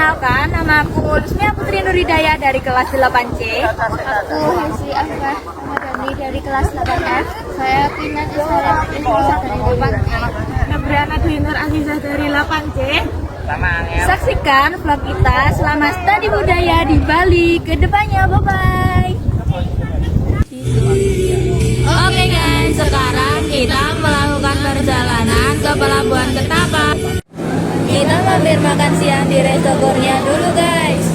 Perkenalkan, nama aku Lusmia Putri Nuridaya dari kelas 8C. Aku Hesi Afrah Ramadhani dari kelas 8F. Saya Pina Isara Indonesia dari 8E. Nabriana Dwi Nur Azizah dari 8C. Saksikan vlog kita selama studi budaya di Bali. Kedepannya, bye-bye. Oke guys, sekarang kita melakukan perjalanan ke Pelabuhan Ketapang. Kita mampir makan siang di Resto Korea dulu guys.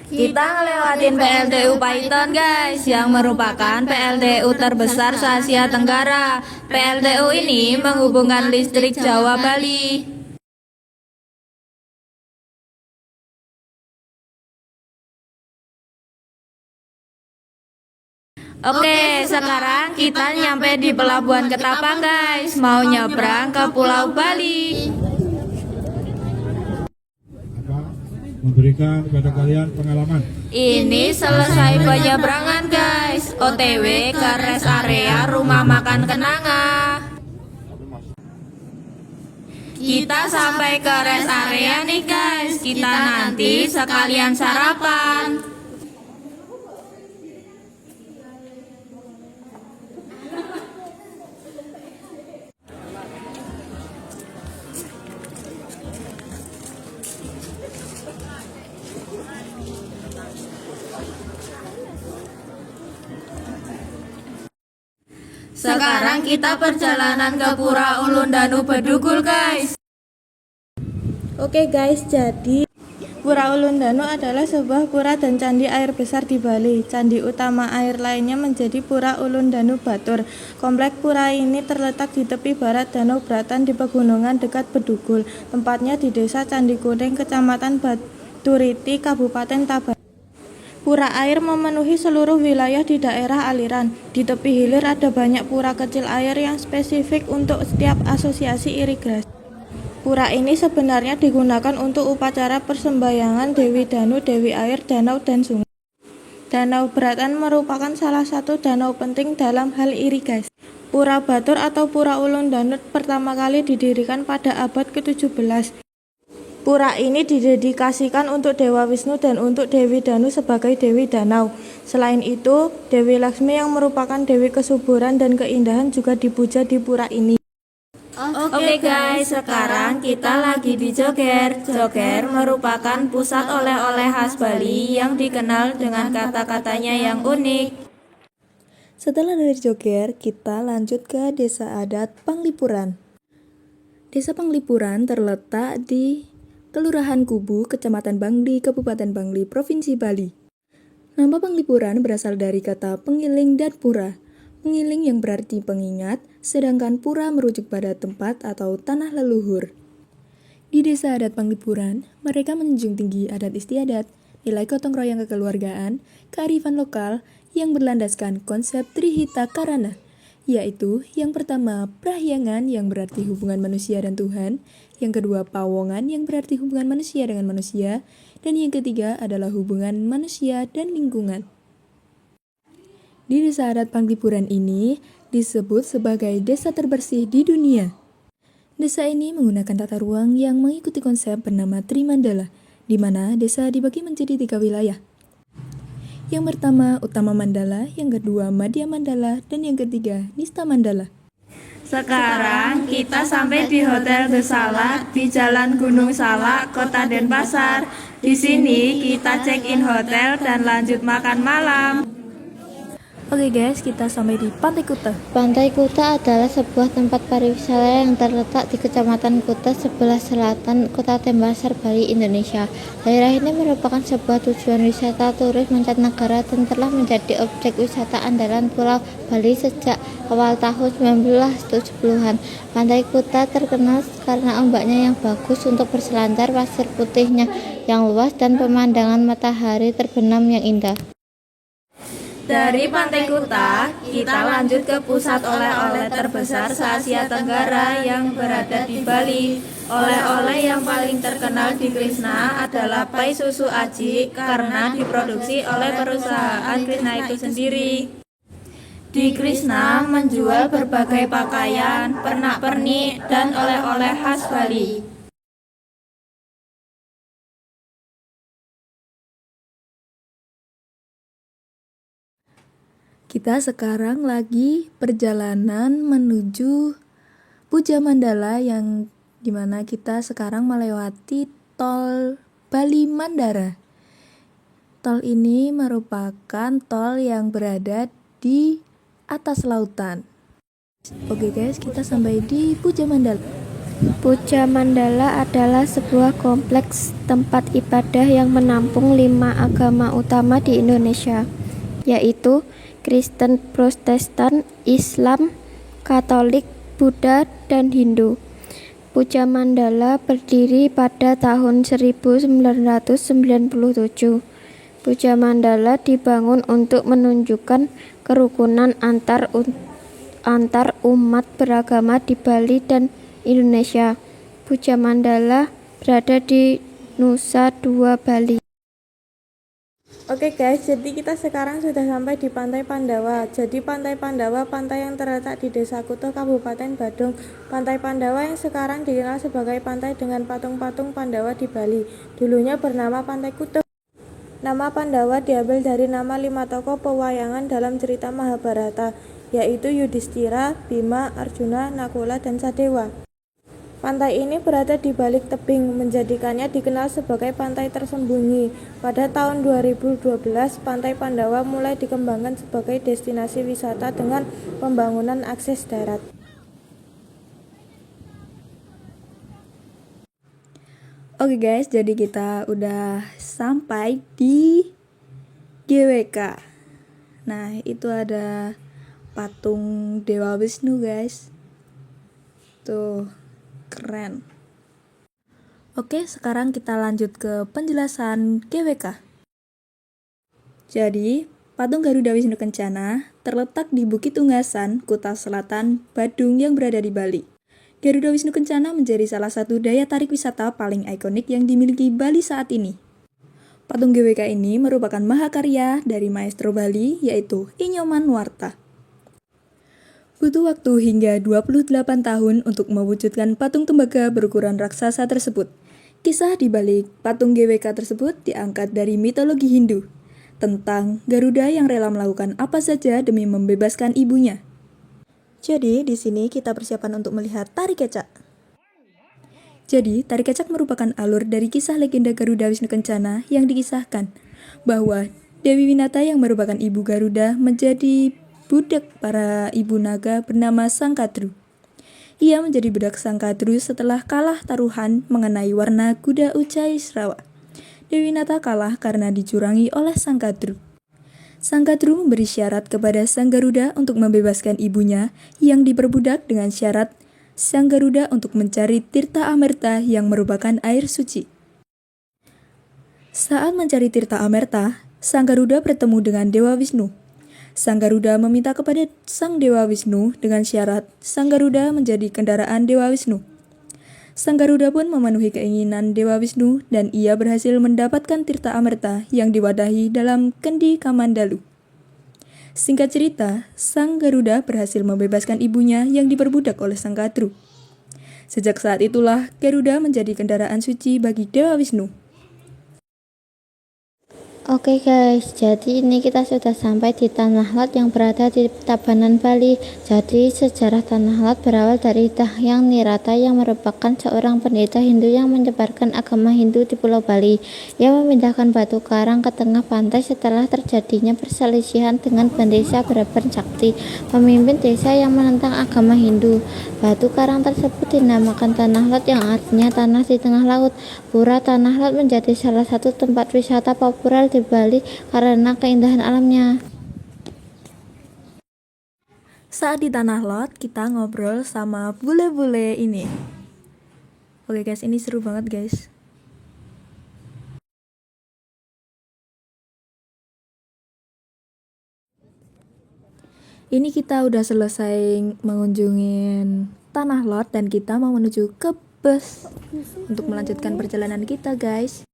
Kita ngelewatin PLTU Python guys, yang merupakan PLTU terbesar se-Asia Tenggara. PLTU ini menghubungkan listrik Jawa Bali. Oke, sekarang kita nyampe di Pelabuhan Ketapang guys, mau nyebrang ke Pulau Bali. Memberikan kepada kalian pengalaman. Ini selesai penyeberangan guys, OTW ke rest area Rumah Makan Kenanga. Kita sampai ke rest area nih guys, kita nanti sekalian sarapan. Sekarang kita perjalanan ke Pura Ulun Danu Bedugul guys. Oke guys, jadi Pura Ulun Danu adalah sebuah pura dan candi air besar di Bali. Candi utama air lainnya menjadi Pura Ulun Danu Batur. Komplek pura ini terletak di tepi barat Danau Bratan di pegunungan dekat Bedugul. Tempatnya di Desa Candi Kuning, Kecamatan Baturiti, Kabupaten Tabanan. Pura air memenuhi seluruh wilayah di daerah aliran. Di tepi hilir ada banyak pura kecil air yang spesifik untuk setiap asosiasi irigasi. Pura ini sebenarnya digunakan untuk upacara persembahyangan Dewi Danu, Dewi Air, Danau, dan Sungai. Danau Bratan merupakan salah satu danau penting dalam hal irigasi. Pura Batur atau Pura Ulun Danu pertama kali didirikan pada abad ke-17. Pura ini didedikasikan untuk Dewa Wisnu dan untuk Dewi Danu sebagai Dewi Danau. Selain itu, Dewi Laksmi yang merupakan Dewi kesuburan dan keindahan juga dipuja di pura ini. Oke guys, sekarang kita lagi di Joger. Joger merupakan pusat oleh-oleh khas Bali yang dikenal dengan kata-katanya yang unik. Setelah dari Joger, kita lanjut ke Desa Adat Panglipuran. Desa Panglipuran terletak di Kelurahan Kubu, Kecamatan Bangli, Kabupaten Bangli, Provinsi Bali. Nama Panglipuran berasal dari kata pengiling dan pura. Pengiling yang berarti pengingat, sedangkan pura merujuk pada tempat atau tanah leluhur. Di Desa Adat Panglipuran, mereka menjunjung tinggi adat istiadat, nilai gotong royong kekeluargaan, kearifan lokal yang berlandaskan konsep Trihita Karana, yaitu yang pertama prahyangan yang berarti hubungan manusia dan Tuhan, yang kedua pawongan yang berarti hubungan manusia dengan manusia, dan yang ketiga adalah hubungan manusia dan lingkungan. Di Desa Adat Panglipuran ini disebut sebagai desa terbersih di dunia. Desa ini menggunakan tata ruang yang mengikuti konsep bernama Trimandala, di mana desa dibagi menjadi 3 wilayah. Yang pertama Utama Mandala, yang kedua Madhya Mandala, dan yang ketiga Nista Mandala. Sekarang kita sampai di Hotel The Salak di Jalan Gunung Salak, Kota Denpasar. Di sini kita check-in hotel dan lanjut makan malam. Oke guys, kita sampai di Pantai Kuta. Pantai Kuta adalah sebuah tempat pariwisata yang terletak di Kecamatan Kuta sebelah selatan Kota Denpasar, Bali, Indonesia. Daerah ini merupakan sebuah tujuan wisata turis mancanegara dan telah menjadi objek wisata andalan Pulau Bali sejak awal tahun 1970-an. Pantai Kuta terkenal karena ombaknya yang bagus untuk berselancar, pasir putihnya yang luas, dan pemandangan matahari terbenam yang indah. Dari Pantai Kuta, kita lanjut ke pusat oleh-oleh terbesar se-Asia Tenggara yang berada di Bali. Oleh-oleh yang paling terkenal di Krishna adalah pai susu aji karena diproduksi oleh perusahaan Krishna itu sendiri. Di Krishna menjual berbagai pakaian, pernak-pernik, dan oleh-oleh khas Bali. Kita sekarang lagi perjalanan menuju Puja Mandala yang dimana kita sekarang melewati tol Bali Mandara. Tol ini merupakan tol yang berada di atas lautan. Oke guys, kita sampai di Puja Mandala. Puja Mandala adalah sebuah kompleks tempat ibadah yang menampung 5 agama utama di Indonesia, yaitu Kristen, Protestan, Islam, Katolik, Buddha, dan Hindu. Puja Mandala berdiri pada tahun 1997. Puja Mandala dibangun untuk menunjukkan kerukunan antar umat beragama di Bali dan Indonesia. Puja Mandala berada di Nusa Dua, Bali. Oke guys, jadi kita sekarang sudah sampai di Pantai Pandawa. Jadi Pantai Pandawa, pantai yang terletak di Desa Kuto, Kabupaten Badung. Pantai Pandawa yang sekarang dikenal sebagai pantai dengan patung-patung Pandawa di Bali. Dulunya bernama Pantai Kuto. Nama Pandawa diambil dari nama 5 tokoh pewayangan dalam cerita Mahabharata, yaitu Yudhistira, Bima, Arjuna, Nakula, dan Sadewa. Pantai ini berada di balik tebing, menjadikannya dikenal sebagai pantai tersembunyi. Pada tahun 2012, Pantai Pandawa mulai dikembangkan sebagai destinasi wisata dengan pembangunan akses darat. Oke guys, jadi kita udah sampai di GWK. Nah, itu ada patung Dewa Wisnu guys. Tuh, keren. Oke, sekarang kita lanjut ke penjelasan GWK. Jadi, patung Garuda Wisnu Kencana terletak di Bukit Unggasan, Kuta Selatan, Badung yang berada di Bali. Garuda Wisnu Kencana menjadi salah satu daya tarik wisata paling ikonik yang dimiliki Bali saat ini. Patung GWK ini merupakan mahakarya dari maestro Bali, yaitu Inyoman Nuarta. Butuh waktu hingga 28 tahun untuk mewujudkan patung tembaga berukuran raksasa tersebut. Kisah di balik patung GWK tersebut diangkat dari mitologi Hindu tentang Garuda yang rela melakukan apa saja demi membebaskan ibunya. Jadi, di sini kita persiapan untuk melihat tari kecak. Jadi, tari kecak merupakan alur dari kisah legenda Garuda Wisnu Kencana yang dikisahkan bahwa Dewi Winata yang merupakan ibu Garuda menjadi budak para ibu naga bernama Sangkadru. Ia menjadi budak Sangkadru setelah kalah taruhan mengenai warna kuda Ucai Srawa. Dewi Winata kalah karena dicurangi oleh Sangkadru. Sangkadru memberi syarat kepada Sang Garuda untuk membebaskan ibunya yang diperbudak dengan syarat Sang Garuda untuk mencari Tirta Amerta yang merupakan air suci. Saat mencari Tirta Amerta, Sang Garuda bertemu dengan Dewa Wisnu. Sang Garuda meminta kepada Sang Dewa Wisnu dengan syarat Sang Garuda menjadi kendaraan Dewa Wisnu. Sang Garuda pun memenuhi keinginan Dewa Wisnu dan ia berhasil mendapatkan Tirta Amerta yang diwadahi dalam kendi Kamandalu. Singkat cerita, Sang Garuda berhasil membebaskan ibunya yang diperbudak oleh Sangkadru. Sejak saat itulah Garuda menjadi kendaraan suci bagi Dewa Wisnu. Oke guys, jadi ini kita sudah sampai di Tanah Lot yang berada di Tabanan, Bali. Jadi sejarah Tanah Lot berawal dari Dahyang Nirata yang merupakan seorang pendeta Hindu yang menyebarkan agama Hindu di Pulau Bali. Ia memindahkan batu karang ke tengah pantai setelah terjadinya perselisihan dengan pendeta Braban Sakti, pemimpin desa yang menentang agama Hindu. Batu karang tersebut dinamakan Tanah Lot yang artinya tanah di tengah laut. Pura Tanah Lot menjadi salah satu tempat wisata populer di Bali karena keindahan alamnya. Saat di Tanah Lot, kita ngobrol sama bule-bule ini. Oke guys, ini seru banget guys. Ini kita udah selesai mengunjungin Tanah Lot dan kita mau menuju ke bus untuk melanjutkan perjalanan kita guys.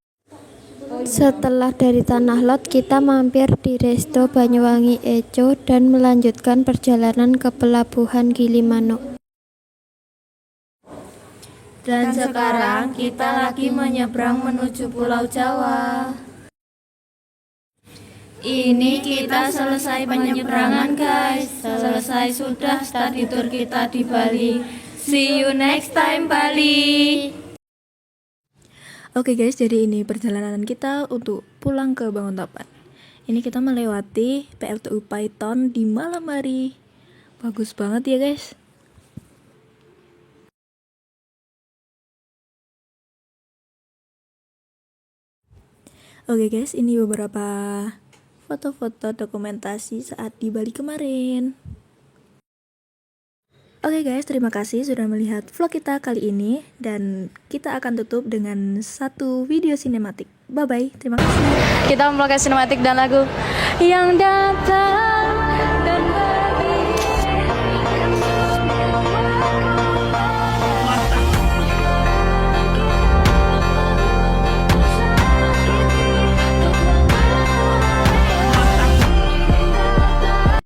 Setelah dari Tanah Lot, kita mampir di Resto Banyuwangi Eco dan melanjutkan perjalanan ke Pelabuhan Gilimanuk. Dan sekarang kita lagi menyeberang menuju Pulau Jawa. Ini kita selesai penyeberangan guys. Selesai sudah study tour kita di Bali. See you next time Bali. Oke guys, jadi ini perjalanan kita untuk pulang ke Banguntapan. Ini kita melewati PLTU Python di malam hari. Bagus banget ya guys. Oke guys, ini beberapa foto-foto dokumentasi saat di Bali kemarin. Oke guys, terima kasih sudah melihat vlog kita kali ini. Dan kita akan tutup dengan satu video sinematik. Bye-bye, terima kasih. Kita memvlogkan sinematik dan lagu yang datang.